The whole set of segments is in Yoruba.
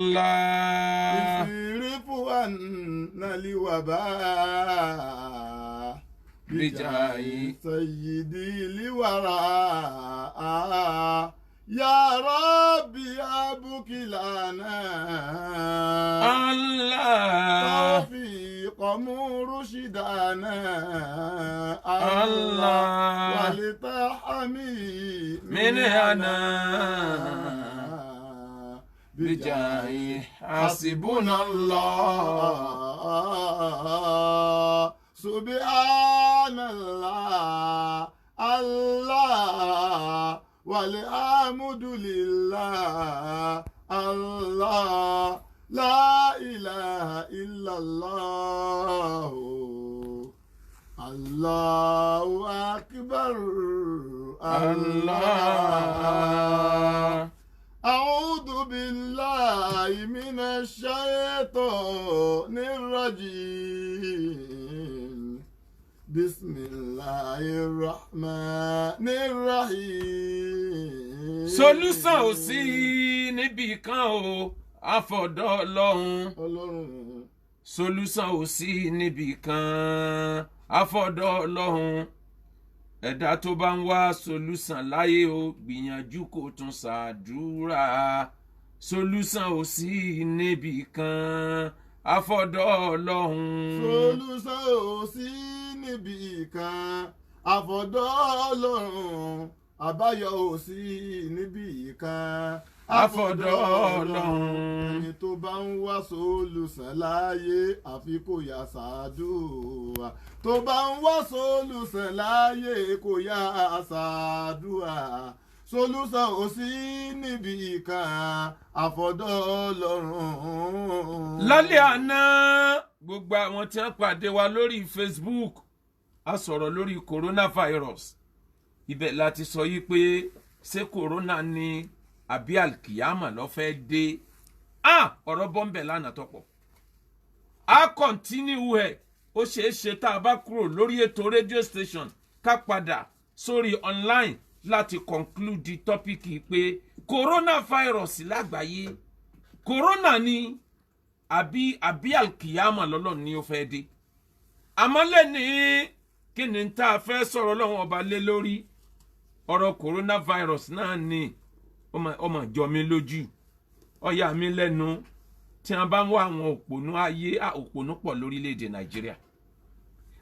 الله اصرف عنا الوباء بجاه سيدي الوراء يا ربي أبوك لنا الله توفيق مرشدنا الله ولتحمي من هنا بجاه حسبنا الله سبحان الله الله والحمد لله الله لا إله إلا الله الله أكبر الله أعوذ بالله من الشيطان الرجيم بسم الله الرحمن الرحيم. Solution ò sí níbì kan o àfọ̀dọ̀ Ọlọ́run. Solution ò sí níbì kan àfọ̀dọ̀ Ọlọ́run. Ẹ̀dá tó bá ń wá solution láyé o gbìyànjú kó tún ṣàdúrà. Solution ò sí níbì kan àfọ̀dọ̀ Ọlọ́run. Solution ò sí níbì kan àfọ̀dọ̀ Ọlọ́run. Àbáyọ ò sí níbì kan àfọ̀dọ̀ Ọlọ́run. Ẹni tó bá ń wá solution láyé àfi kó yá ṣàdúrà. Tó bá ń wá solution láyé kó yá ṣàdúrà. Solution ò sí níbì kan àfọ̀dọ̀ Ọlọ́run. Lálẹ́ àná gbogbo àwọn tí wọ́n pàdé wa lórí Facebook a sọ̀rọ̀ lórí coronavirus. Ibẹ̀ láti sọ yí pé ṣé corona ni àbí alkiyama ló fẹ́ dé. Ọ̀rọ̀ bọ́m̀bẹ̀ lánàá tọ́pọ̀. A continue ẹ̀ ó ṣeé ṣe tá a bá kúrò lórí ètò radio station ká padà sórí online láti conclude tọ́pìkì pé coronavirus lágbàáyé corona ni àbí alkiyama lọ́lọ́run ni ó fẹ́ dé. Àmọ́ lẹ́ni kí ni tá a fẹ́ sọ̀rọ̀ Ọlọ́run ọba lé lórí ọ̀rọ̀ coronavirus náà ni ọmọ ìjọ mi lójú ọ̀yà mi lẹ́nu tí wọ́n bá ń wá àwọn òpònú ayé òpònú pọ̀ lórílẹ̀‐èdè Nàìjíríà.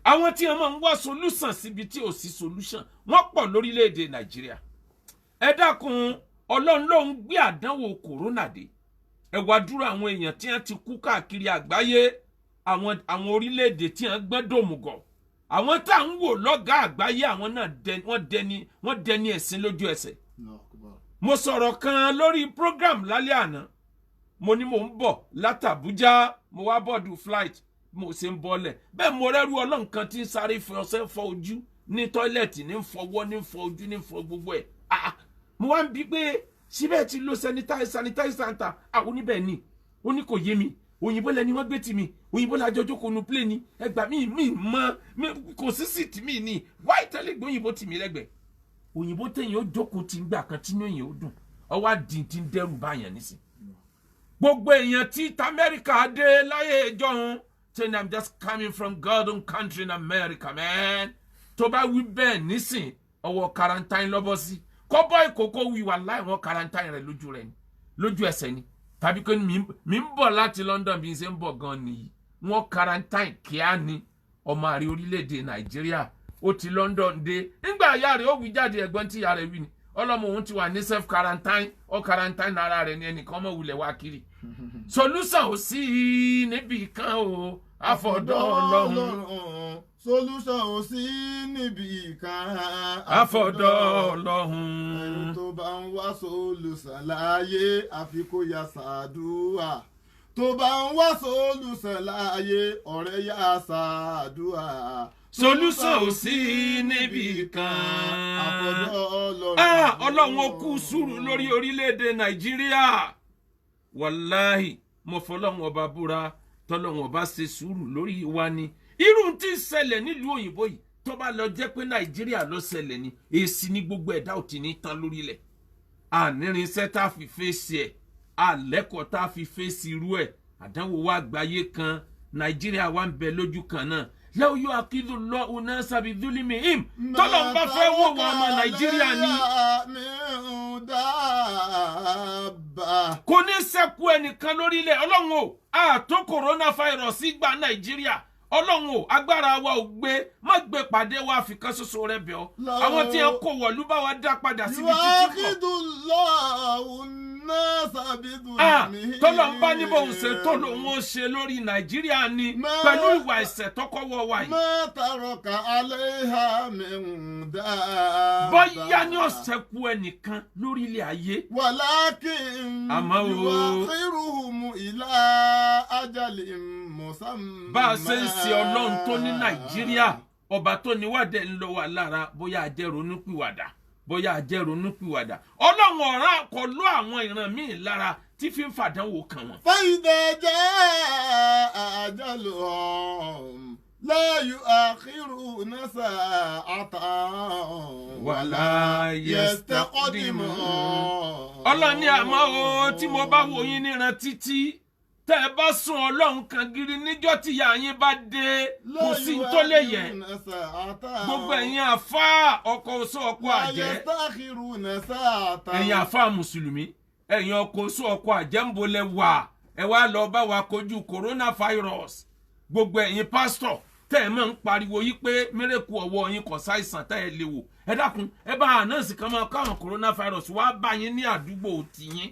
Àwọn tí wọ́n máa ń wá solution síbi tí ò sí solution wọ́n pọ̀ lórílẹ̀‐èdè Nàìjíríà. Ẹ dákun Ọlọ́run ló ń gbé àdánwò corona dé. Ẹ wá dúró àwọn èèyàn tí wọ́n ti kú káàkiri àgbáyé àwọn orílẹ̀‐èdè tí wọ́n gbọ́n dòmùgọ̀. Àwọn tá ń wò lọ́gàá àgbáyé àwọn náà wọ́n dẹni ẹ̀sìn lójú ẹsẹ̀. Mo sọ̀rọ̀ kan lórí program lálẹ́ àná. Mo ní mo ń bọ̀ látàbújá mo wá bọ́ọ̀dù flight mo ṣe ń bọ́lẹ̀. Bẹ́ẹ̀ mo rẹ́rú Ọlọ́run kan tí ń sáré fi ọṣẹ fọ ojú ní tọ́ílẹ̀tì ní fọwọ́ ní fọ ojú ní fọ gbogbo ẹ̀. Mo wá ń bi pé síbẹ̀ ti lo sanitizer ta àwọn oníbẹ̀ ni ó ní kò yé mi. Òyìnbó lẹni wọ́n gbé tì mí òyìnbó la jọjọ́ kò nu plé ni ẹgbà mi mọ kò sí síìtì mi ni wáyé tẹ́lẹ̀ gbé òyìnbó tì mí lẹ́gbẹ̀ẹ́ òyìnbó tẹ̀yìn ó jókòó ti ń gbà kan tí ní òyìn ó dùn ọwọ́ àdìntì ń dẹ́rù báyàn nísìn. Gbogbo èèyàn tí Amẹ́ríkà dé láyé ìjọ́un tẹ́ni I'm just coming from golden country in America man. Tó bá wí bẹ́ẹ̀ nísìn ọwọ́ quarantine lọ́bọ̀ sí kọ́bọ̀ ìkókó wí wà láì wọ́n quarantine rẹ̀ lójú ẹsẹ̀ ni. Tàbí pé mi ń bọ̀ láti London bí n ṣe ń bọ̀ gan nìyí wọ́n quarantine kíá ni ọmọ àrí orílẹ̀-èdè Nàìjíríà ó ti London dé nígbà ìyá rẹ̀ ó wí jáde ẹ̀gbọ́n tí ìyá rẹ̀ wí ni ọlọ́mọ òun ti wà ní self quarantine ó quarantine ara rẹ̀ ní ẹnìkan ọmọ wulẹ̀ wá kiri. Solution ò sí níbì kan o àfọ̀dọ̀ Ọlọ́run. Solution ò sí níbì kan àfọ̀dọ̀ Ọlọ́run. Ẹni tó bá ń wá solution láyé àfi kó yá ṣàdúrà. Tó bá ń wá solution láyé ọ̀rẹ́ yá ṣàdúrà. Solution ò sí níbì kan àfọ̀dọ̀ Ọlọ́run. Ọlọ́run ó kú sùúrù lórí orílẹ̀-èdè Nàìjíríà. Wàláhì mo fọlọ́run ọba búra tọ́lọ́run ọba ṣe sùúrù lórí wa ni. Irú tí ń ṣẹlẹ̀ nílùú òyìnbó yìí tó bá lọ jẹ́ pé Nàìjíríà ló ṣẹlẹ̀ ni èsì ní gbogbo ẹ̀dá ò ti ní tán lórílẹ̀. Ànírinṣẹ́ tá a fi fèsì ẹ̀ alẹ́kọ̀ọ́ tá a fi fèsì irú ẹ̀ àdánwò wa àgbáyé kan Nàìjíríà wa ń bẹ lójú kan náà lẹ́wọ́ yóò akíndùn lọ ọ̀nà sàbí dúlímì im tọ́lọ̀ ń bá fẹ́ wò wọ́n ọmọ Nàìjíríà ni kò ní ṣẹ́kù ẹnìkan lórílẹ̀ Ọlọ́run o àtó coronavirus gba Nàìjíríà Ọlọ́run o agbára wa ò gbé má gbé pàdé wa àfikán ṣoṣo rẹ bẹ̀ ọ́ àwọn tí ẹ kó wọ̀lú bá wa dá padà síbi títí tọ́lọ̀ ń bá níbo ń ṣe tó lòun ó ṣe lórí Nàìjíríà ni pẹ̀lú ìwà ẹ̀ṣẹ̀ tọkọwọ́ wa yìí. bóyá ní ọ̀sẹ̀ kú ẹnìkan lórí ilé ayé. àmọ́ bá a ṣe ń ṣe Ọlọ́run tó ní Nàìjíríà ọba tó níwádẹ ń lọ wà lára bóyá a jẹ́ ronúpìwàdà Ọlọ́run ọ̀ràn kò lọ àwọn ìran míì lára tí fi ń fàdánwò kàn wọ́n. fàyídẹ̀ jẹ́ àjálù la yu'akhiruna sa'atan wala yastaqdimun. Ọlọ́run ní àmọ́ o tí mo bá wò yín níran títí tẹ́ ẹ bá sùn Ọlọ́run kan gírí níjọ́ tí ìyà yín bá dé kò sí tó lè yẹ. gbogbo ẹ̀yin àfáà ọkọ oṣó ọkọ àjẹ́ ẹ̀yin àfáà mùsùlùmí ẹ̀yin ọkọ oṣó ọkọ àjẹ́ ń bolẹ̀ wà ẹ wá lọ bá wa kojú coronavirus. gbogbo ẹ̀yin pásítọ̀ tẹ́ ẹ máa ń pariwo yí pé mẹ́rẹ̀kù ọwọ́ yín kò ṣàìsàn tẹ́ ẹ lè wò ẹ dákun ẹ bá ànáǹsì kan máa káwọn coronavirus wá bá yín ní àdúgbò tìyín.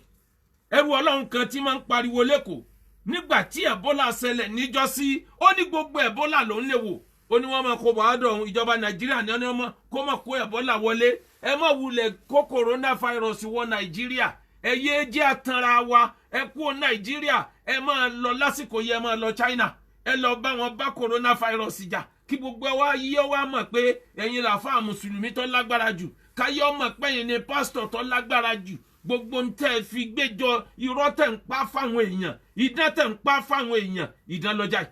ẹrú Ọlọ́run kan tí máa ń pariwo lẹ́kọ̀ọ́ nígbà tí Ebola ṣẹlẹ̀ níjọ́sí ó ní gbogbo Ebola ló ń lè wò ó ní wọ́n máa kó bàádọ́ ìjọba Nàìjíríà ní ọmọ kó máa kó Ebola wọlé ẹ má wulẹ̀ kó coronavirus wọ Nàìjíríà ẹ yéé jẹ́ àtànra wa ẹ kú Nàìjíríà ẹ máa lọ lásìkò yẹ ẹ máa lọ China ẹ lọ bá wọn bá coronavirus jà kí gbogbo wa yí ọ wá mọ̀ pé ẹ̀yin làfáà mùsùlùmí tó lágbára jù káyọ̀ mọ̀ pé ẹ̀yin ni pásítọ̀ tó lágbára jù gbogbo ń tẹ́ fi gbẹ́jọ irọ́ tẹ̀ ń pa fáwọn èèyàn idán tẹ̀ ń pa fáwọn èèyàn idán lọ́jà yìí.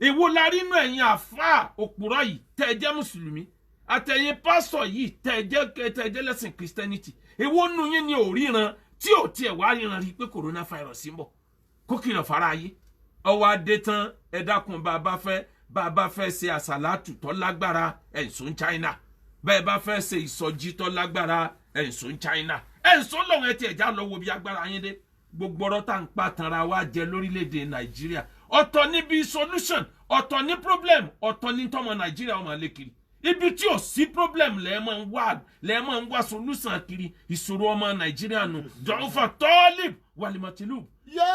èwo la rí inú ẹ̀yin àfáà òpùrọ̀ yìí tẹ́ ẹ jẹ́ mùsùlùmí àtẹ̀yin pásítọ̀ yìí tẹ́ ẹ jẹ́ lẹ́sìn Christianity èwo nù yín ni ò ríran tí ò tiẹ̀ wá ríran rí pé coronavirus ń bọ̀ kó kìlọ̀ fara ayé ọwọ́ adé tán ẹ dákun bá a bá fẹ́ ṣe àsàlátù tó lágbára ẹ̀sùn China bẹ́ẹ̀ bá fẹ́ ṣe ìsọjí tó lágbára ẹ̀sùn China ẹ̀sùn lọ́wọ́ ẹ̀ tí ẹ̀já lọ wo bí agbára yín dé gbogbo ọ̀rọ̀ tá à ń pa tanra wa jẹ lórílẹ̀‐èdè Nàìjíríà ọ̀tọ̀ níbi solution ọ̀tọ̀ ní problem ọ̀tọ̀ ní tọmọ Nàìjíríà ọmọ àlékiri ibi tí ò sí problem lẹ́ẹ̀ máa ń wá solution kiri ìṣòro ọmọ Nàìjíríà nù dọ̀ọ́fà tọ́lìb wàlìmọ̀tìlúb. yá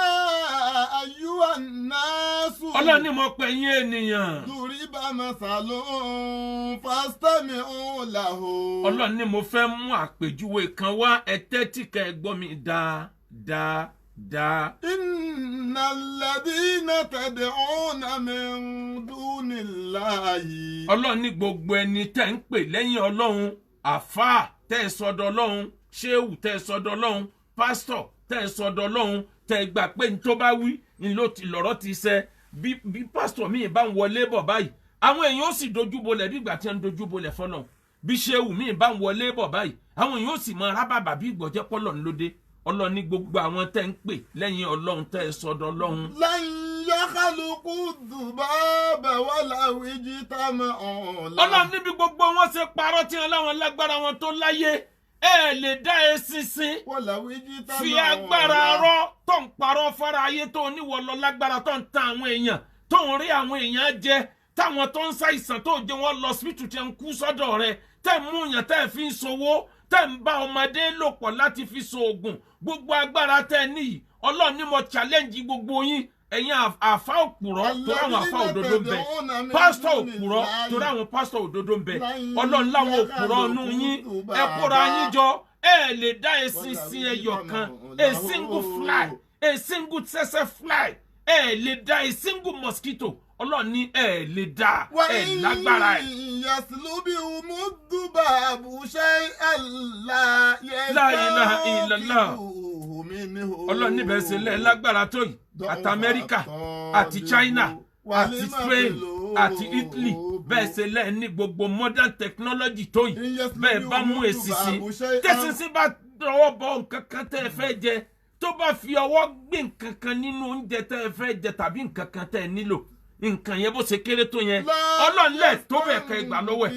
ayúwa náásù. Ọlọ́run ní mo pè yín ènìyàn. dùrìbà masalun fastami'u lahu. Ọlọ́run ní mo fẹ́ mú àpèjúwe kan wá ẹ tẹ́tí kẹ́ ẹ gbọ́ mi dáadáa. innal ladhina tad'una min dunillahi. Ọlọ́run ní gbogbo ẹni tẹ́ ń pè lẹ́yìn Ọlọ́run àfáà tẹ́ ẹ sọ́dọ̀ Ọlọ́run ṣéwù tẹ́ ẹ sọ́dọ̀ Ọlọ́run pásítọ̀ tẹ́ ẹ sọ́dọ̀ Ọlọ́run tẹ́ ẹ gbà pé ní tó bá wí ni lọ́rọ̀ ti ṣẹ bí pásítọ̀ míì bá ń wọlé bọ̀ báyìí àwọn èèyàn ó sì dojú bolẹ̀ bí ìgbà tí wọ́n ń dojú bolẹ̀ fọ́lọ́run bí ṣéwù míì bá ń wọlé bọ̀ báyìí àwọn èèyàn ó sì máa rábàbà bí ìgbọ̀jẹ́ pọ́lọ̀ ńlódé. Ọlọ́run ní gbogbo àwọn tẹ́ ń pè lẹ́yìn Ọlọ́run tẹ́ ẹ sọ́dọ̀ Ọlọ́run. lan yakhluqu dhubaba walaw ijtama'u lahu. Ọlọ́run níbi gbogbo wọn ṣe parọ́ tí wọn láwọn lágbára wọn tó láyé ẹ lè dá eṣinṣin fi agbára rọ tó ń parọ́ fara ayé tó níwọ̀ lọ lágbára tó ń ta àwọn èèyàn tó ń rí àwọn èèyàn jẹ táwọn tó ń ṣàìsàn tó jẹ wọn lọ síbítù tí ń kú sọ́dọ̀ rẹ̀ tẹ́ ń mú yàn tẹ́ fi ń ṣòwò tẹ́ ń bá ọmọdé lò pọ̀ láti fi ṣoògùn gbogbo agbára tẹ́ níyì Ọlọ́run ní mo challenge gbogbo yín ẹ̀yin àfa òpùrọ́ tó ráwọn àfa òdodo ń bẹ pásítọ̀ òpùrọ́ tó ráwọn pásítọ̀ òdodo ń bẹ Ọlọ́run láwọn òpùrọ́ nù yín ẹ kóra yín jọ ẹ lè dá eṣinṣin ẹyọ kan a single fly a single tsetse fly ẹ lè dá a single mosquito Ọlọ́run ní ẹ lè dá ẹ lágbára ẹ. yaslubi umudubabu shay'an la ilaha illallah. Ọlọ́run níbẹ̀ ṣe lẹ́ lágbára tó yìí àti Amẹ́ríkà àti China àti Spain àti Italy bẹ́ẹ̀ ṣe lẹ́ ní gbogbo modern technology tó yìí bẹ́ẹ̀ bá mú èsìsì tẹ́sísí bá dọwọ́ bọ nǹkan kan tẹ́ ẹ fẹ́ jẹ tó bá fi ọwọ́ gbé nǹkan kan nínú oúnjẹ tẹ́ ẹ fẹ́ jẹ tàbí nǹkan kan tẹ́ ẹ nílò nǹkan yẹn bó ṣe kéré tó yẹn Ọlọ́run lẹ̀ tó bẹ̀ kẹ́ gbà lọ́wọ́ ẹ̀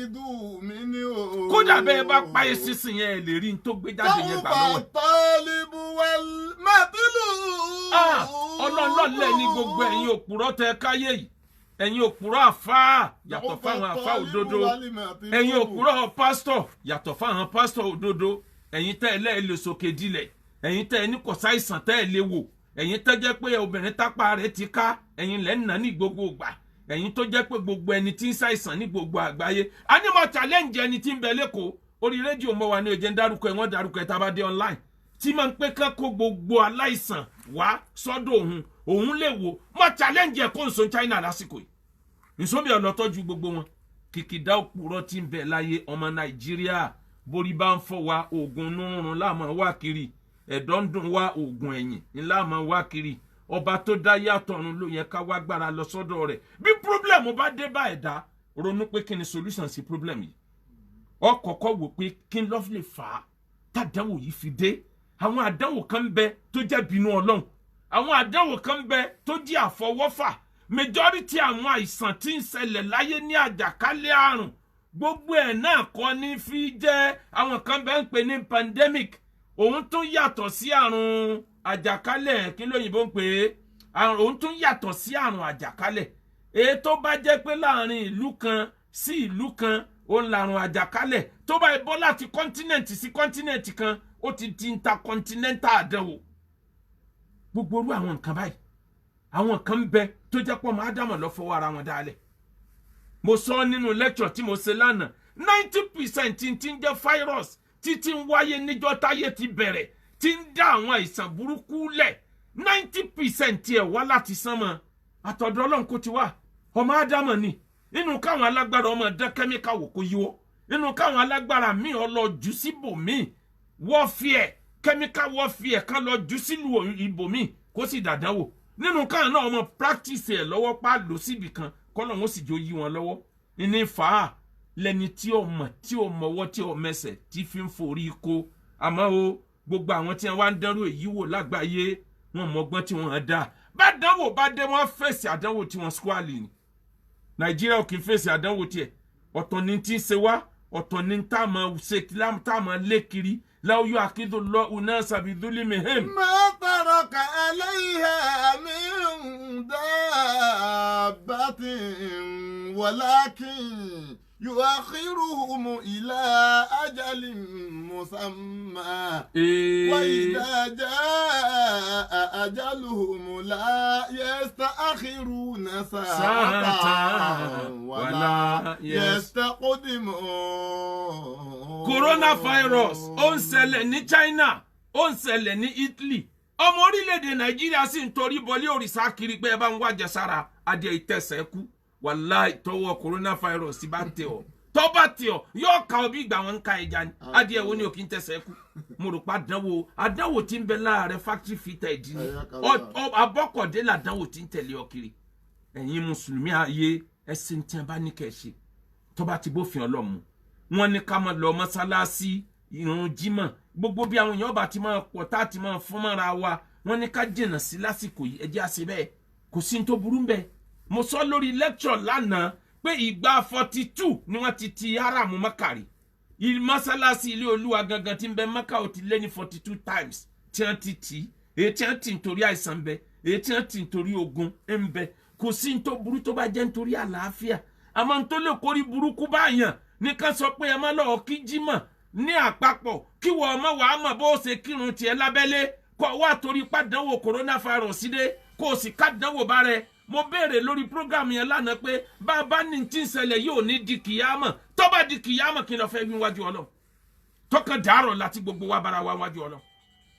kódà bẹ́ẹ̀ bá pa eṣinṣin yẹn ẹ lè rí n tó gbé jáde yẹn gbà lọ́wọ́ ẹ̀. Ọlọ́run lẹ̀ ní gbogbo ẹ̀yin òpùrọ́ tẹ káyé yìí ẹ̀yin òpùrọ́ àfáà yàtọ̀ fáwọn àfáà òdodo ẹ̀yin òpùrọ́ pásítọ̀ yàtọ̀ fáwọn pásítọ̀ òdodo ẹ̀yin tẹ́ ẹ lẹ́ẹ̀ lè sókè dilẹ̀ ẹ̀yin tẹ́ ẹ ní kò sáìsàn tẹ́ ẹ lè wò ẹ̀yin tẹ́ jẹ́ pé obìnrin tápá rẹ̀ ti ká ẹ̀yin lẹ́ ń nà ní gbogbo ìgbà ẹ̀yin tó jẹ́ pé gbogbo ẹni tí ń ṣàìsàn ní gbogbo àgbáyé a ní mo challenge ẹni tí ń bẹ lẹ́kọ̀ọ́ orí rédíò mọ́ wa ní òjẹ́ ń dárúkọ ẹ̀ wọ́n dárúkọ ẹ̀ tá a bá dé online tí máa ń pé ká kó gbogbo aláìsàn wá sọ́dọ̀ òun lè wò mo challenge ẹ̀ kó nso China lásìkò yìí nsọ́bì ọlọ́tọ́jú gbogbo wọn kìkìdá òpùrọ́ tí ń bẹ láyé ọmọ Nàìjíríà borí bá ń fọ́ wa oògùn nírun láàmú wá kiri ẹ̀dọ̀ ń dùn wá oògùn ẹ̀yìn ńlá máa wá kiri ọba tó dá yàtọ̀run ló yẹ ká wá gbára lọ sọ́dọ̀ rẹ̀ bí problem bá dé bá ẹ̀dá ronú pé kí ni solution sí problem yìí ọkọ̀ọ̀kọ̀ wò pé kí n lọ́ lè fà á tàdánwò yìí fi dé àwọn àdánwò kan bẹ tó jẹ́ bínú Ọlọ́run àwọn àdánwò kan bẹ tó jẹ́ àfọwọ́fà majority àwọn àìsàn tí ń ṣẹlẹ̀ láyé ní àjàkálẹ̀ àrùn gbogbo ẹ̀ náà kọ́ ní fi jẹ́ àwọn kan bẹ ń pè ní pandemic òun tún yàtọ̀ sí àrùn àjàkálẹ̀ kí lóyìnbó ń pè é òun tún yàtọ̀ sí àrùn àjàkálẹ̀ èyí tó bá jẹ́ pé láàrin ìlú kan sí ìlú kan òun làrùn àjàkálẹ̀ tó bá bọ́ láti kọ́ńtínẹ̀ǹtì sí kọ́ńtínẹ̀ǹtì kan ó ti di intercontinental àdánwò gbogbo orú àwọn nǹkan báyìí àwọn kan ń bẹ tó jẹ́ pọ̀ máa dámọ̀ lọ fọwọ́ ara wọn dálẹ̀ mo sọ nínú lecture tí mo ṣe lánàá 90% tí ń jẹ́ virus títí ń wáyé níjọ́ táyé ti bẹ̀rẹ̀ tí ń dá àwọn àìsàn burúkú lẹ̀ 90% ẹ̀ wá láti sánmọ̀ àtọ̀dọ̀ Ọlọ́run kò ti wá ọmọ ádámọ̀ ni nínú káwọn alágbára ọmọ dán kẹ́míkà wò kó yíwọ́ nínú káwọn alágbára míì ọlọ́jú síbòmíì warfare chemical warfare kan lọ jù sílùú ibòmíì kó sì dàdánwò nínú káwọn náà ọmọ practice ẹ̀ lọ́wọ́ pa lò síbì kan kọ́lọ̀ wọn sì jọ yí wọn lọ́wọ́ ní fàá lẹni tí ó mọwọ́ tí ó mẹsẹ̀ tí fi ń forí kó àmọ́ o gbogbo àwọn tí wọ́n ń dánrò èyí wò lágbàáyé wọn mọ̀gbọ́n tí wọ́n dá bá dánwò bá dé wọ́n fèsì àdánwò tí wọ́n squally ni Nàìjíríà ò kì í fèsì àdánwò tiẹ̀ ọ̀tọ̀ ni tí ń ṣe wá ọ̀tọ̀ ni tá a máa ṣe tá a máa lé kiri láwọn yóò akéde lọ una sàbí dúlé mẹ́hẹ́m. má tọrọ ká aláìhà mi ń dá bàtì wàlákìn يؤخرهم إلى أجل مسمى وإذا جاء أجلهم لا يستأخرون ساعة ولا يستقدمون. coronavirus ó ń ṣẹlẹ̀ ní China ó ń ṣẹlẹ̀ ní Italy ọmọ orílẹ̀-èdè Nàìjíríà sì ń torí bọlé òrìṣà kiri pé ẹ bá ń wájà sára adìẹ ìtẹ̀sẹ̀ kú wàláì tọwọ́ coronavirus bá tẹ ọ tó bá tẹ ọ yóò ka ọ bí ìgbà wọn ń ka ẹja ni adìẹ wo ni ò kí ń tẹsẹ̀ kú mo rò pa àdánwò tí ń bẹ láàrẹ factory fitted ni abọ́kọ̀dé làdánwò tí ń tẹ̀lé ọ kiri ẹ̀yin mùsùlùmí ayé ẹsẹ̀ tí wọn bá ní kẹ́ ṣe tó bá ti bófin Ọlọ́run wọn ní ká máa lọ mọ́sálásí ìrun jímọ̀ gbogbo bí àwọn èèyàn bá ti máa pọ̀ tá ti máa fún mọ́ra wa wọn ní ká jìnnà sí lásìkò yìí ẹ jẹ́ àṣẹ bẹ́ẹ̀ kò sí ní tó burú bẹ́ẹ̀ mo sọ lórí lecture lánàá pé ìgbà 42 ni wọ́n ti haramu makari mọ́sálásí ilé olúwa gangan tí ń bẹ maka ó ti lé ní 42 times tí wọ́n ti èyí tí wọ́n ti nítorí àìsàn bẹ èyí tí wọ́n ti nítorí ogun ń bẹ kò sí ní tó burú tó bá jẹ́ nítorí àlàáfíà àmọ́ ní tó lè kórí burúkú báyàn ní ká sọ pé ẹ má lọ́ọ́ kí jímọ̀ ní àpapọ̀ kí wọ́n ọmọ wàá mọ̀ bó ṣe kírun tiẹ̀ lábẹ́lé kó wá torí pàdánwò coronavirus dé kó o sì kádánwò bá rẹ mo béèrè lórí program yẹn lánàá pé bàbá ní tí ń ṣẹlẹ̀ yóò ní di kìyàmọ̀ tó bá di kìyàmọ̀ kí n lọ fẹ́ wí wájú Ọlọ́run tọkàn dàárọ̀ láti gbogbo wa bára wa wájú Ọlọ́run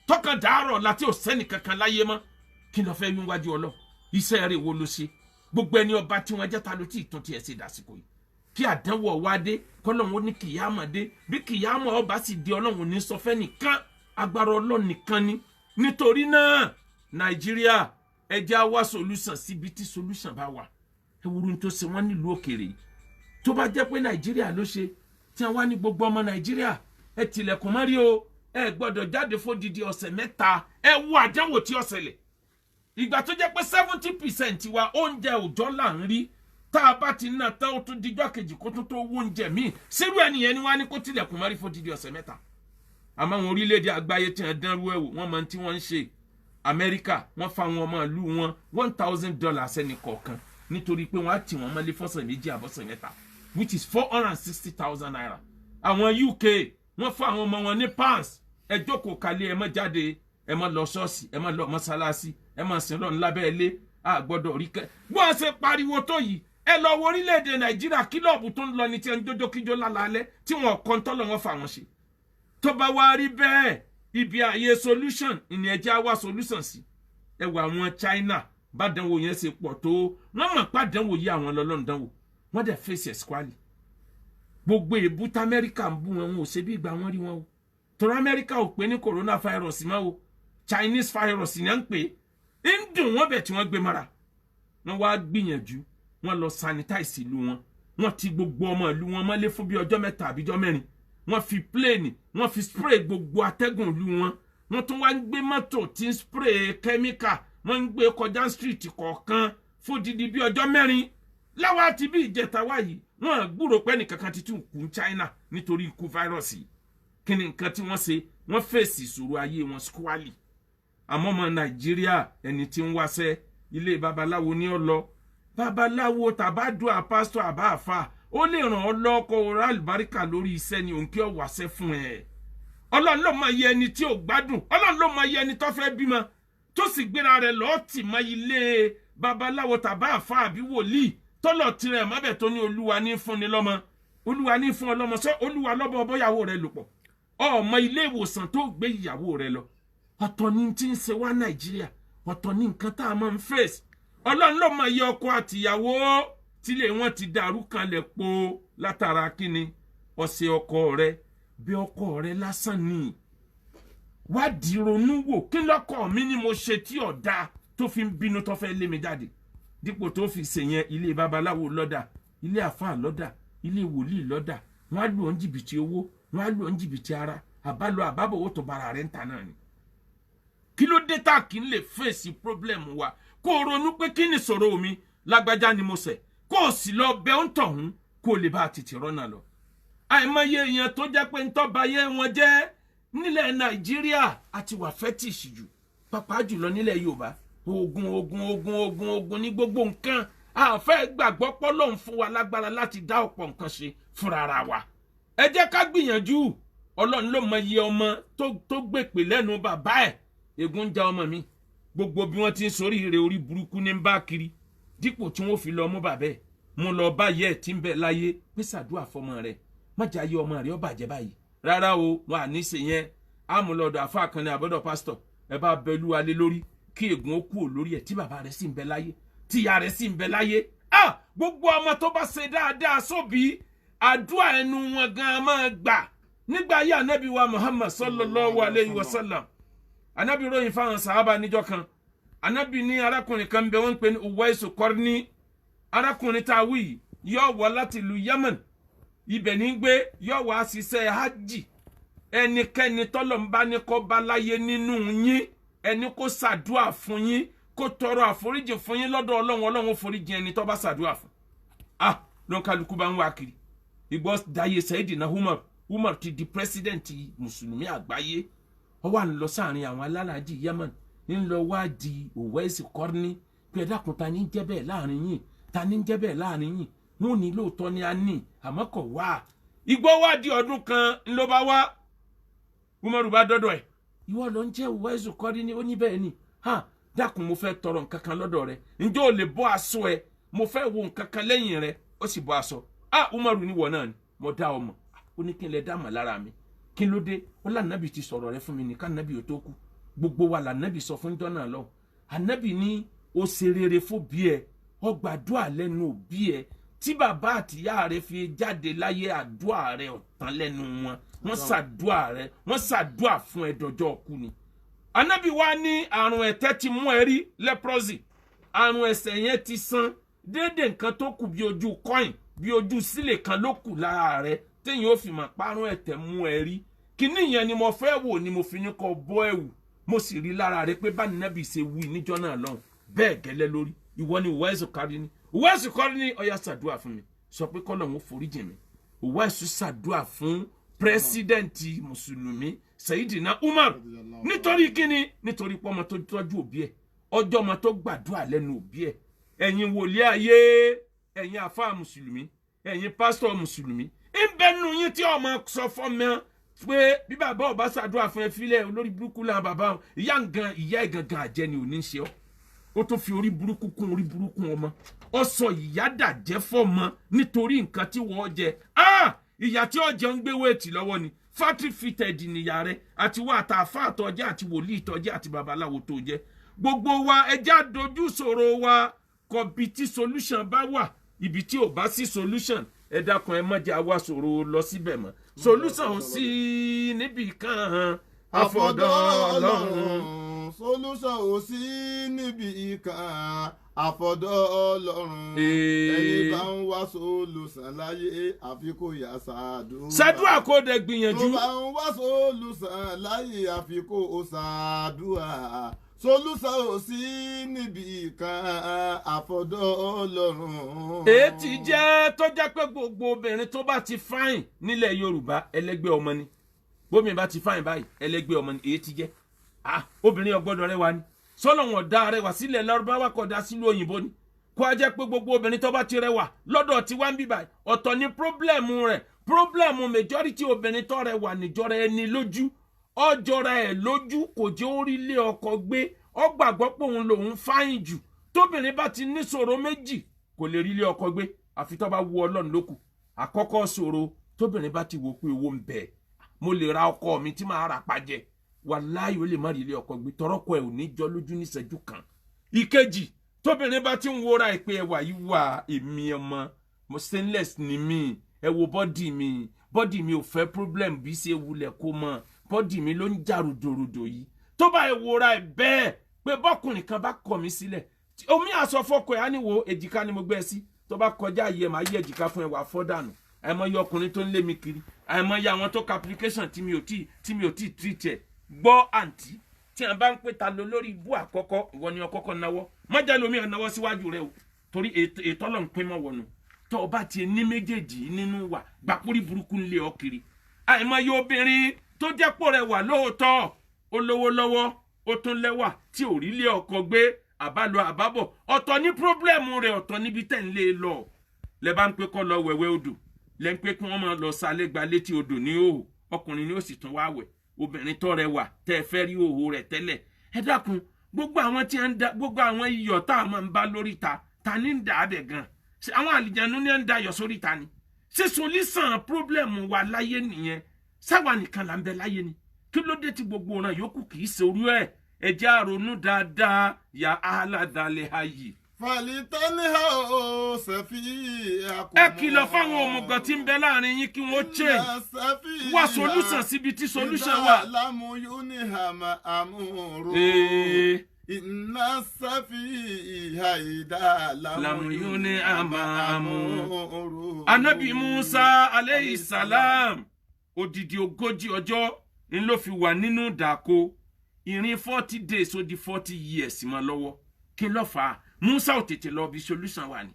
tọkàn dàárọ̀ láti ò sẹ́ni kankan láyé mọ́ kí n lọ fẹ́ wí wájú Ọlọ́run iṣẹ́ rẹ̀ wo ló ṣe gbogbo ẹni ọba tí wọ́n jẹ́ ta ló tí ì tún tiẹ̀ ṣe dàsìkò yìí kí àdánwò wá dé kọ́lọ́run ó ní kìyàmọ̀ dé bí kìyàmọ̀ ọba sì di Ọlọ́run ní sọ fẹ́ nìkan agbára Ọlọ́run nìkan ni nítorí náà Nàìjíríà ẹ jẹ́ á wá solution síbi tí solution bá wà ewúro tó ṣe wọ́n nílùú òkèèrè tó bá jẹ́ pé Nàìjíríà ló ṣe tí wọ́n wá ní gbogbo ọmọ Nàìjíríà ẹ tilẹ̀kùn mọ́rí o ẹ gbọ́dọ̀ jáde fódìdí ọ̀sẹ̀ mẹ́ta ẹ wo àdánwò tí ó ṣẹlẹ̀ ìgbà tó jẹ́ pé 70% wa oúnjẹ òòjọ́ là ń rí tá a bá ti ná tán ó tún dijọ́ kejì kó tún tó owó oúnjẹ míì sírú ẹnìyẹn ni wọ́n á ní kó tilẹ̀kùn mọ́rí fódìdí ọ̀sẹ̀ mẹ́ta àmọ́ àwọn orílẹ̀-èdè àgbáyé tí wọ́n dánrú ẹ̀wò wọ́n mọ tí wọ́n ń ṣe Amẹ́ríkà wọ́n fa àwọn ọmọ ìlú wọn $1,000 ẹnì kọ̀ọ̀kan nítorí pé wọ́n á tì wọ́n mọ́lé fọ́sẹ̀ méjì àbọ̀sẹ̀ mẹ́ta which is 460,000 naira àwọn UK wọ́n fa àwọn ọmọ wọn ní pounds ẹ jókòó kalẹ̀ ẹ má jáde ẹ má lọ ṣọ́ọ̀ṣì ẹ má lọ mọ́sálásí ẹ má sin lọ́run lábẹ́ ilé a gbọ́dọ̀ rí kẹ́ wọ́n ṣe pariwo tó yìí ẹ lọ wo orílẹ̀-èdè Nàìjíríà kílọ̀bù tó ń lọ ní tí ẹ ń jójókíjó lálálẹ́ tí wọ́n kọ́ ń tọ́lọ̀ wọn fà wọ́n ṣe tó bá wá rí bẹ́ẹ̀ ibi ààyè solution ìní ẹjẹ́ á wá solution sí ẹ wọ àwọn China bádánwò yẹn ṣe pọ̀ tó wọ́n mọ̀ pàdánwò yí àwọn lọ́lọ́run dánwò wọ́n dẹ̀ fèsì ẹ̀sìkwálì gbogbo èébú tí Amẹ́ríkà ń bú wọn ò ṣe bí ìgbà wọn rí wọn o torí Amẹ́ríkà ò pé ní coronavirus mọ́ o Chinese virus ni à ń pè é ń dùn wọ́n bẹ̀ tí wọ́n gbé mara wọ́n wá gbìyànjú wọ́n lọ sanitize ìlú wọn wọ́n ti gbogbo ọmọ ìlú wọn mọ́lé fún bí ọjọ́ mẹ́ta àbíjọ́ mẹ́rin wọ́n fi plane wọ́n fi spray gbogbo atẹ́gùn ìlú wọn wọ́n tún wá ń gbé mọ́tò tí ń spray chemical wọ́n ń gbé kọjá street kọ̀ọ̀kan fódìdí bí ọjọ́ mẹ́rin láwa àti bí ìjẹta wáyìí wọ́n gbúrò pé nìkankan ti tún kú China nítorí ikú fáírọ́ọ̀sì kí ni nǹkan tí wọ́n ṣe wọ́n fèsì ìṣòro ayé wọn squally àmọ́ ọmọ Nàìjíríà ẹni tí ń wáṣẹ́ ilé babaláwo ní ọ lọ babaláwo tàbádùá pásítọ̀ àbáàfà ó lè ràn ọ́ lọ́kọ̀ ọ̀rọ̀ àlùbáríkà lórí iṣẹ́ ni òun kí ọ wáṣẹ́ fún ẹ Ọlọ́run ló mọ iye ẹni tí ò gbádùn Ọlọ́run ló mọ iye ẹni tó fẹ́ bímọ tó sì gbéra rẹ̀ lọ́ọ́ tì mọ́ ilé babaláwo tàbáàfà àbí wòlíì tọ́lọ̀ tirẹ̀ mọ́bẹ̀ tó ní olúwa ní fúnni lọ́mọ olúwa ní fún ọ lọ́mọ sọ olúwa lọ́bọ̀ ọbọ̀yàwó rẹ lò pọ̀ ọmọ ilé ìwòsàn tó gbé ìyàwó rẹ lọ ọ̀tọ̀ ní tí ń ṣe wá Nàìjíríà ọ̀tọ̀ ní nǹkan tá a máa ń fèsì Ọlọ́run ló mọ iye ọkọ àtìyàwó tílé wọn ti dàrú kanlẹ̀ po látara kíni ọ̀sẹ̀ ọkọ rẹ bí ọkọ rẹ lásán ni wádìí ronú wò kí lọ́kọ mi ni mo ṣe tí ọ̀dà tó fi ń bínú tó fẹ́ lé mi jáde dípò tó fi ṣe yẹn ilé babaláwo lọ́dà ilé àfáà lọ́dà ilé wòlíì lọ́dà wọ́n á lù ọ́ ń jìbìtì owó wọ́n á lù ọ́ ń jìbìtì ara àbálọ àbábọ̀wò tó bara rẹ̀ ń ta náà ni. kí ló dé tá kí n lè fèsì problem wa kó o ronú pé kí ni sọ̀rọ̀ mi lágbájá ni mo ṣẹ̀ kó o sì lọ bẹ ń tọ̀hún kó o lè bá a tètè rọ́nà lọ. àìmọye èèyàn tó jẹ́ pé ń tọ́ba yé wọn jẹ́ nílẹ̀ Nàìjíríà àti wà fẹ́tìṣì jù pàápàá jùlọ nílẹ̀ Yorùbá ogun ní gbogbo nǹkan a fẹ́ gbàgbọ́ pọ́lọ́hun fún wa lágbára láti dá ọ̀pọ̀ nǹkan ṣe fúnra ara wa ẹ jẹ́ ká gbìyànjú Ọlọ́run ló mọ iye ọmọ tó gbèpè lẹ́nu bàbá ẹ̀ ègún já ọmọ mi gbogbo bí wọ́n ti ń sórí ire orí burúkú ní bá kiri dípò tí wọ́n fi lọ mú bàbá ẹ̀ mú lọ báyẹ̀ ẹ̀ tí ń bẹ láyé pé ṣàdúrà fọmọ rẹ̀ má jà yé ọmọ rẹ̀ ó bàjẹ́ báyìí rárá o wọn à ní ṣe yẹn àmúlọ́dọ̀ àfáà kan ní àbọ̀dọ̀ pásítọ̀ ẹ bá bẹ Olúwa lé lórí kí ègún ó kú lórí ẹ̀ tí bàbá rẹ̀ sì ń bẹ láyé tí ìyá rẹ̀ sì ń bẹ láyé gbogbo ọmọ tó bá ṣe dáadáa sóbì àdúrà ẹnu wọn gan máa gbà nígbà ayé ànábì wa Muhammad sallallahu alayhi wa sallam ànábì ròyìn fáwọn sàhábà níjọ́ kan ànábì ní arákùnrin kan bẹ wọ́n pè ní Uwaisu Qarni arákùnrin tá a wí yóò wá láti ìlú Yemen ibẹ̀ ní gbé yóò wá ṣiṣẹ́ hajj ẹnikẹ́ni tọ́lọ̀ ń bá ní kó bá láyé nínú yín ẹni kó ṣàdúà fún yín kó tọrọ àforíjì fún yín lọ́dọ̀ Ọlọ́run foríjì ẹni tó bá ṣàdúà fún lọ́n kálukú bá ń wá kiri ìgbọ́ dayé Sayyidina Umar ti di president mùsùlùmí àgbáyé ó wà ń lọ sáàrin àwọn alálàájì Yemen ń lọ wá di Uwaisu Qarni pé ẹ dákun ta ní ń jẹ́ bẹ́ẹ̀ láàrin yín ta ní ń jẹ́ bẹ́ẹ̀ láàrin yín wọn ò ní lóòótọ́ ni a ní àmọ́ kò wá ìgbọ́ wá di ọdún kan ló bá wá Umaru bá dọ́dọ̀ ẹ̀ ìwọ ló ń jẹ́ Uwaisu Qarni ó ní bẹ́ẹ̀ ni dákun mo fẹ́ tọrọ nǹkan kan lọ́dọ̀ rẹ ǹjẹ́ o lè bọ́ aṣọ ẹ mo fẹ́ wo nǹkan kan lẹ́yìn rẹ ó sì bọ́ aṣọ Umaru ní wọ̀ náà ni mo dá ọmọ ó ní kí n lè dá mọ̀ lára mi kí ló dé ó lànàbì ti sọ̀rọ̀ rẹ fún mi nìkan nàbì ó tó kú gbogbo wa lànàbì sọ fún jọ́nà lọ ànàbì ní ó ṣe rere fún bí ẹ ó gbàdúrà lẹ́nu òbí ẹ tí bàbá àtìyá rẹ fi jáde láyé àdúrà rẹ ọ̀tán lẹ́nu wọn wọ́n ṣàdúrà fún ẹ dọjọ́ kú ni ànábì wa ní àrùn ẹ̀tẹ̀ ti mú ẹ rí leprosy àrùn ẹ̀ṣẹ̀ yẹn ti san déédéé nǹkan tó kù bí ojú coin bí ojú sílè kan ló kù lára rẹ téèyàn ó fi mọ̀ parun ẹ̀tẹ̀ mú ẹ rí kíní yẹn ni mo fẹ́ wò ni mo fi ní kó bọ́ ẹ̀wù mo sì rí lára rẹ pé bá nàbì ṣe wí níjọ́ náà lọ́hùn bẹ́ẹ̀ gẹ́lẹ́ lórí ìwọ ni Uwaisu Qarni Uwaisu Qarni ó yá ṣàdúrà fún mi sọ pé k'Ọlọ́run foríjì mi Uwaisu ṣàdúrà fún pírẹsidẹ́ǹtì mùsùlùmí Sayyidina Umar nítorí kíni nítorí pé ọmọ tó tọ́jú òbí ẹ̀ ọjọ́ ọmọ tó gbàdúrà lẹ́nu òbí ẹ̀ ẹ̀yin wòlíì ayé ẹ̀yin àfáà mùsùlùmí ẹ̀yin pásítọ̀ mùsùlùmí ń bẹnu yín tí ọmọ sọ fọ́mọ pé bí bàbá ọba ṣàdúrà fún ẹ filẹ̀ olórí burúkú náà bàbá ìyá ẹ̀ gangan àjẹ́ ni ò ní ṣe ọ́ ó tún fi orí burúkú kún orí burúkú ọmọ ó sọ ìyá dàjẹ́ fọ́mọ nítorí nǹkan tí wọ́n jẹ ìyá tí ó jẹ ń gbé wéètì lọ́wọ́ ni factory fitted nìyá rẹ àti wà àtàfà àtọjẹ àti wòlíì tọjẹ àti babaláwo tó jẹ gbogbo wa ẹjá dojú ṣòro wa kọbi tí solution bá wà ibi tí ò bá sí solution ẹ dákun ẹ mọ̀jà wá ṣòro lọ síbẹ̀ mọ́ solution ò sí níbi kan àfọ̀dọ̀ Ọlọ́run solution ò sí níbi kan àfọ̀dọ̀ Ọlọ́run ẹni bá ń wá solution láyé àfi kó yá ṣàdúrà kó dẹ gbìyànjú tó bá ń wá solution láyé àfi kó ṣàdúrà solution ò sí níbi kan àfọ̀dọ̀ Ọlọ́run. ètí jẹ́ tó jẹ́ pé gbogbo obìnrin tó bá ti fáìn nílẹ̀ Yorùbá ẹlẹ́gbẹ́ ọmọ ni bómi bá ti fáìn báyìí ẹlẹ́gbẹ́ ọmọ ni ètí jẹ́ obìnrin ọgbọ́dọ̀ rẹwà ni sọ́lọ́ wọn dá rẹwà sílẹ̀ Lárúbáwá kọ̀ dá sílùú òyìnbó ni kó a jẹ́ pé gbogbo obìnrin tó bá ti rẹwà lọ́dọ̀ tí wá ń bíbà ọ̀tọ̀ ni pírọ́blẹ̀mù rẹ̀ pírọ́blẹ̀mù majority obìnrin tó rẹwà níjọra ẹni lójú ọjọ́ra ẹ̀ lójú kò jẹ́ orí ilé ọkọ gbé ó gbàgbọ́ pé òun lòun fáyìn jù tóbìnrin bá ti ní ṣòro méjì kò lè rí ilé ọkọ gbé àfi tó bá wu Ọlọ́run lókù àkọ́kọ́ ṣòro tóbìnrin bá ti wò pé owó ń bẹ mo lè ra ọkọ mi tí màá rà pàjẹ́ wàláhì ó lè má rí ilé ọkọ gbé tọrọkọ ẹ ò ní jọ lójú níṣẹ́jú kan. ìkejì tóbìnrin bá ti ń wora ẹ pé ẹwà yìí wà èmi ọmọ mo stainless ni mí ẹ wo bọ́dì mi ò fẹ́ problem bí ṣe wulẹ̀ kó mọ̀ bọ́dì mi ló ń jà rùdòrùdò yìí tó bá ẹ wora ẹ bẹ́ẹ̀ pé bọ́kùnrin kan bá kọ̀ mí sílẹ̀ omi àsọ fọkọ ẹ á ní wo èjìká ni mo gbé ẹ sí tó bá kọjá yìí ẹ máa yẹ èjìká fún ẹ wà fọ́ dànù àìmọye ọkùnrin tó ń lé mi kiri àìmọye àwọn tó ka application tí mi ò tí treat ẹ gbọ́ àǹtí tí a bá ń pè ta lọ lórí ibú àkọ́kọ́ ìwọ ni ọkọ́kọ́ náwó mọ́jà lómi ọ̀náwó síwájú rẹ o torí ètò ọlọ́run pín mọ́ wọnú tó o bá ti ní méjèèjì nínú wà gbàpórí burúkú ń lé ọ kiri àìmọye obìnrin tó jẹ́ pò rẹ wà lóòótọ́ ó lówó lọ́wọ́ ó tún lẹ́wà tí ò rí lé ọkọ gbé àbálọ àbábọ̀ ọ̀tọ̀ ní pírọ́blẹ̀mù rẹ̀ ọ̀tọ̀ níbi tẹ̀ ń lé lọ lẹ bá ń pé kọ́ lọ wẹ̀wẹ̀ odò lẹ ń pé kí wọ́n máa lọ sálẹ̀ gba létí odò ní òhò ọkùnrin ni ó sì tún wá wẹ̀ obìnrin tó rẹwà tẹ́ ẹ fẹ́ rí òhò rẹ̀ tẹ́lẹ̀ ẹ dákun gbogbo àwọn tí ń da gbogbo àwọn iyọ̀ tá a máa ń bá lórí ta ní ń dà á bẹ̀ gan àwọn àlìjánu ní ń da iyọ̀ sórí ta ni ṣé solísàn pírọ́blẹ̀mù wa láyé nìyẹn sáwa nìkan là ń bẹ láyé ni kí ló dé tí gbogbo ọ̀ràn yòókù kì í ṣe orí ẹ̀ ẹ jẹ́ àrònú dáadáa ya aládàálẹ̀ ayé. fàlítẹ́ni ha ó ṣẹ̀fì àkùnmọ́. ẹ kìlọ̀ fáwọn òmùgọ̀ tí ń bẹ láàrin yín kí wọ́n ṣe wá solúsàn síbi tí solúsàn wà. ìdá lámúyú ní hàmà àmúrò. iná ṣẹ́fì ìhà ìdá lámúyú ní hàmà àmúrò. Ànábì Musa aleyhi salam odidi 40 ọjọ́ ń ló fi wà nínú dàkó ìrìn 40 days ó di 40 years mọ́ lọ́wọ́ kí ló fà á Musa ò tètè lọ bí solution wà ní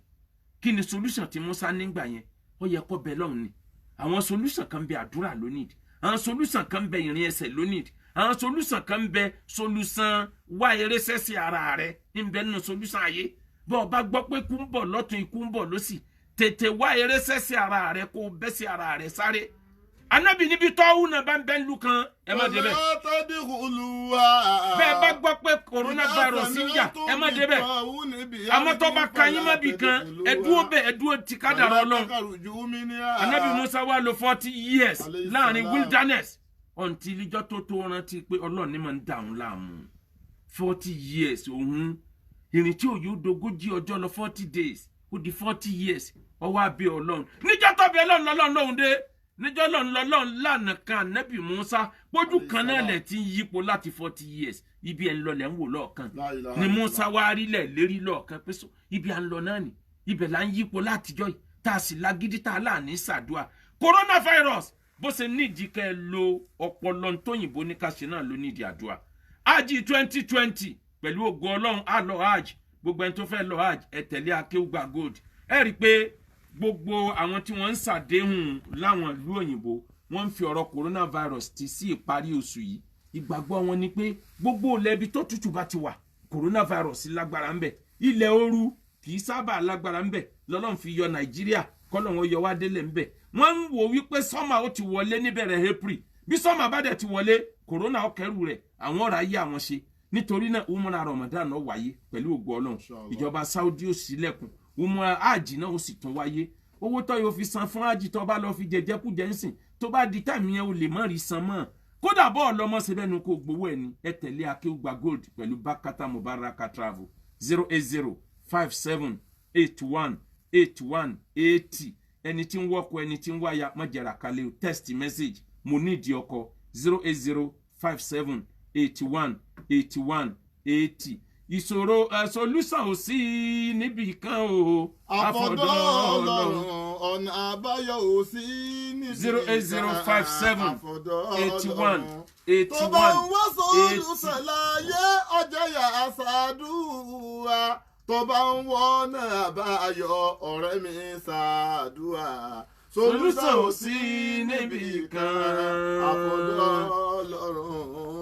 kí ni solution tí Musa nígbà yẹn ó yẹ kó bẹ lọ́hùn ni àwọn solution kan bẹ àdúrà lónìí àwọn solution kan bẹ ìrìn ẹsẹ̀ lónìí àwọn solution kan bẹ solution wá erésẹ́ sí ara rẹ̀ ń bẹ nínú solution ayé bọ́ ọ bá gbọ́ pé ikú ń bọ̀ lọ́tún ikú ń bọ̀ lósì tètè wá erésẹ́ sí ara rẹ̀ kó bẹ́ sí ara rẹ̀ sáré Ànábì níbi tọ́wọ́ náà bá ń bẹ́ ń lu kan ẹ má débẹ̀. bẹ́ẹ̀ bá gbọ́ pé coronavirus ń jà ẹ má débẹ̀. àmọ́ tó bá ka yín má bì kan ẹ dúró bẹ́ẹ̀ ẹ dúró ti ká dàrọ́ lọ. Ànábì Musa wá lò 40 years láàrin wilderness until ìjọ tó rántí pé Ọlọ́run ní máa ń dà òun láàmú 40 years òun ìrìn tí òye dogójì ọjọ́ lọ 40 days ó di 40 years ọwọ́ abẹ́ Ọlọ́run níjọ́ tó bẹ Ọlọ́run lọ́hùn dé níjọ́ lọ́n lánà kan Ànábì Musa pójú kan náà lẹ̀ tí ń yípo láti 40 years ibi ẹ̀ ń lọ lẹ̀ ń wò lọ́ọ̀kan ni Musa wá rí lẹ̀ lérí lọ́ọ̀kan pé so ibi à ń lọ náà ni ibẹ̀ là ń yípo látijọ́ yìí tá a sì lágídí tá a là ní sàdúà coronavirus bó ṣe nídìí kẹ́ ẹ lo ọpọlọ tóyìnbó ní ká ṣe náà ló nídìí àdúrà. hajj 2020 pẹ̀lú ògo ọlọ́run á lọ hajj. Gbogbo ẹni tó fẹ́ lọ hajj ẹ tẹ̀lé Akeugba Gold. Ẹ rí i pé gbogbo àwọn tí wọ́n ń ṣàdéhùn láwọn ìlú òyìnbó wọ́n ń fi ọ̀rọ̀ coronavirus ti sí ìparí oṣù yìí. Ìgbàgbọ́ wọn ni pé gbogbo ilẹ̀bi tó tútù bá ti wà coronavirus lágbára ń bẹ. Ilẹ̀ ooru kì í sábà lágbára ń bẹ. Lọ́lọ́run fi yọ Nàìjíríà kọ́lọ́run yọ wá délé ń bẹ. Wọ́n ń wò wípé sọ́mà ó ti wọlé níbẹ̀rẹ̀ April. Bí sọ́mà bá dẹ̀ ti wọlé corona ó kẹ́rù rẹ̀ àwọn ọ̀rọ̀ ayé àwọn ṣe. Nítorí náà umrah Ramadan náà wáyé pẹ̀lú ògo Ọlọ́run. Ìjọba Saudi ó ṣílẹ̀kùn. Umrah hajj náà ó sì tún wáyé. Owó tó yóò fi san fún hajj tó bá lọ fi jẹjẹkújẹ ń sìn tó bá di táìmù yẹn ó lè má rí san mọ́. Kódà bọ́ọ̀ lọ́mọ ṣe bẹ́ẹ̀ nu kó gbowó ẹ̀ ní ẹ tẹ̀lé Akeugba Gold pẹ̀lú Bakata Mubaraka Travel 08057818180. Ẹni tí ń wọ́kọ̀ ẹni tí ń wáyà mọ̀jẹ̀rà kalẹ̀ o text message mo nídìí ọkọ̀ 08057818180. Ìṣòro solution ò sí níbì kan o. Àfọ̀dọ̀ Ọlọ́run ọ̀nà àbáyọ ò sí níbì kan. 08057818180. Tó bá ń wá solution láyé ọjọ́ yà ṣàdúrà. Tó bá ń wọ́nà àbáyọ ọ̀rẹ́ mi ṣàdúrà. Solution ò sí níbì kan. Àfọ̀dọ̀ Ọlọ́run.